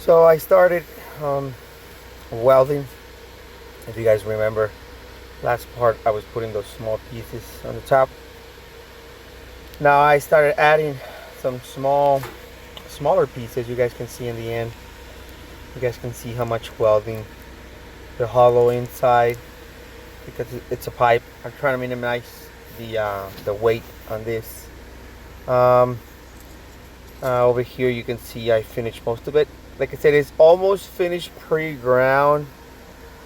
So I started welding. If you guys remember, last part I was putting those small pieces on the top. Now I started adding some smaller pieces. You guys can see in the end. You guys can see how much welding, the hollow inside, because it's a pipe. I'm trying to minimize the weight on this. Over here you can see I finished most of it. Like I said, it's almost finished pre-ground.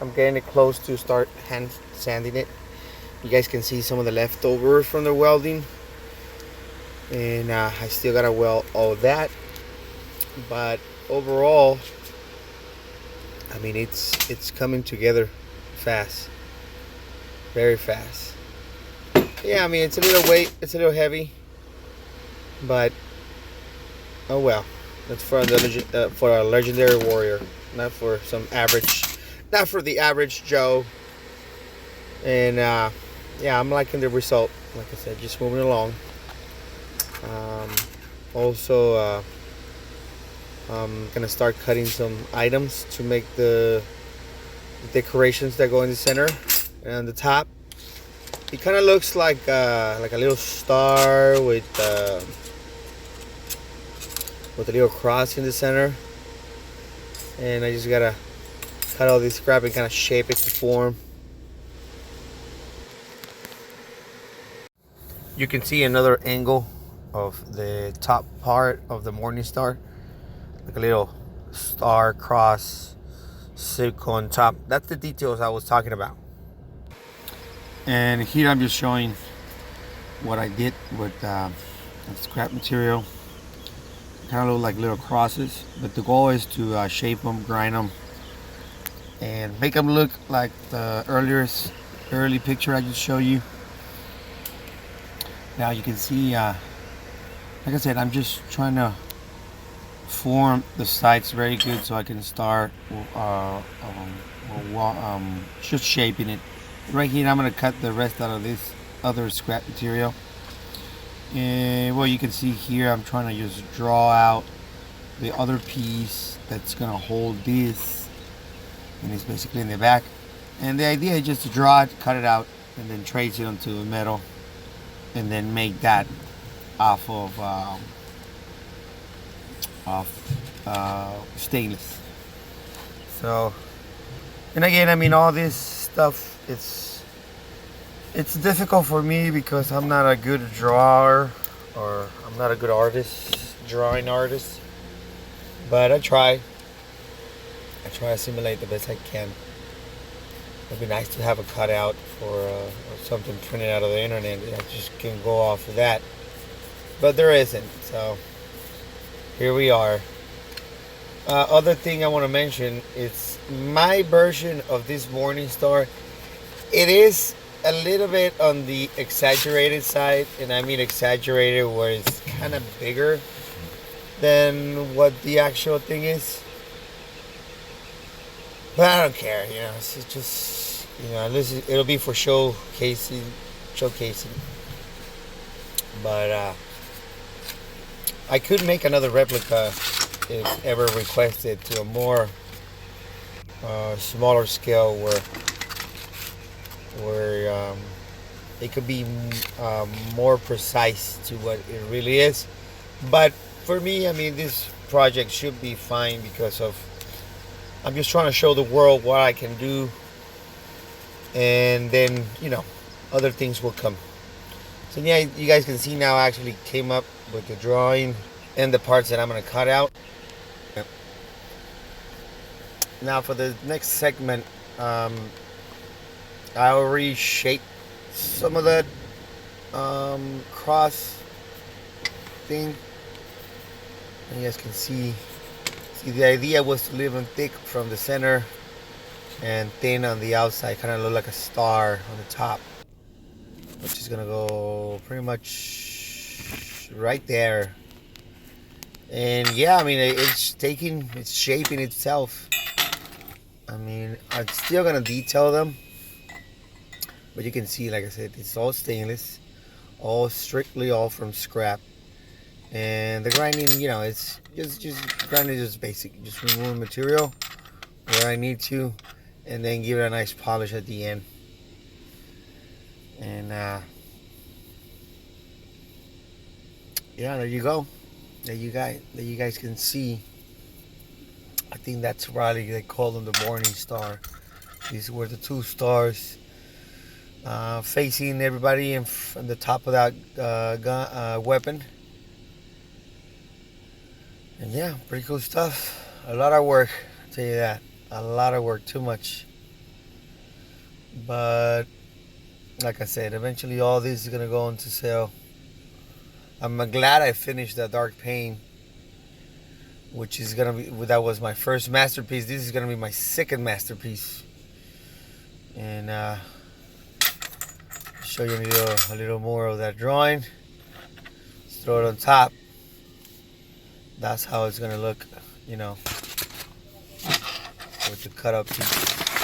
I'm getting it close to start hand sanding it. You guys can see some of the leftovers from the welding, and I still gotta weld all that. But overall, I mean, it's coming together fast, very fast. Yeah, I mean, it's a little weight, it's a little heavy, but oh well. That's for for a legendary warrior, not for some average, not for the average Joe. And yeah, I'm liking the result. Like I said, just moving along. Um, also, I'm gonna start cutting some items to make the decorations that go in the center and on the top. It kind of looks like a little star with a little cross in the center, and I just gotta cut all this scrap and kind of shape it to form. You can see another angle of the top part of the morning star, like a little star cross circle on top. That's the details I was talking about. And here I'm just showing what I did with scrap material. Kind of look like little crosses, but the goal is to shape them, grind them, and make them look like the early picture I just showed you. Now you can see, like I said, I'm just trying to form the sides very good so I can start just shaping it. Right here I'm going to cut the rest out of this other scrap material. And well, you can see here I'm trying to just draw out the other piece that's going to hold this, and it's basically in the back. And the idea is just to draw it, cut it out, and then trace it onto the metal, and then make that off of stainless. So, and again, I mean, all this stuff, it's difficult for me because I'm not a good drawer, or I'm not a good drawing artist, but I try to simulate the best I can. It'd be nice to have a cutout or something printed out of the internet. I just can go off of that, but there isn't. So here we are. Other thing I want to mention is my version of this morning star. It is a little bit on the exaggerated side, and I mean exaggerated where it's kind of bigger than what the actual thing is. But I don't care, you know. It's just, you know, it'll be for showcasing. But I could make another replica if ever requested, to a more smaller scale where it could be more precise to what it really is. But for me, I mean, this project should be fine because I'm just trying to show the world what I can do, and then, you know, other things will come. So yeah, you guys can see now I actually came up with the drawing and the parts that I'm going to cut out. Now for the next segment, I already shaped some of that cross thing. And you guys can see the idea was to leave them thick from the center and thin on the outside, kind of look like a star on the top, which is gonna go pretty much right there. And yeah, I mean, it's shaping itself. I mean, I'm still gonna detail them, but you can see, like I said, it's all stainless, all strictly all from scrap. And the grinding, you know, it's just grinding is just basic. Just remove material where I need to, and then give it a nice polish at the end. And yeah, there you go. There you guys can see. I think that's probably, they call them the Morning Star. These were the two stars facing everybody in the top of that weapon. And yeah, pretty cool stuff. A lot of work, I'll tell you that. A lot of work, too much. But like I said, eventually all this is gonna go into sale. I'm glad I finished that Dark Pain, which is gonna be, that was my first masterpiece. This is gonna be my second masterpiece. And show you a little more of that drawing. Just throw it on top. That's how it's gonna look, you know, with the cut up pieces.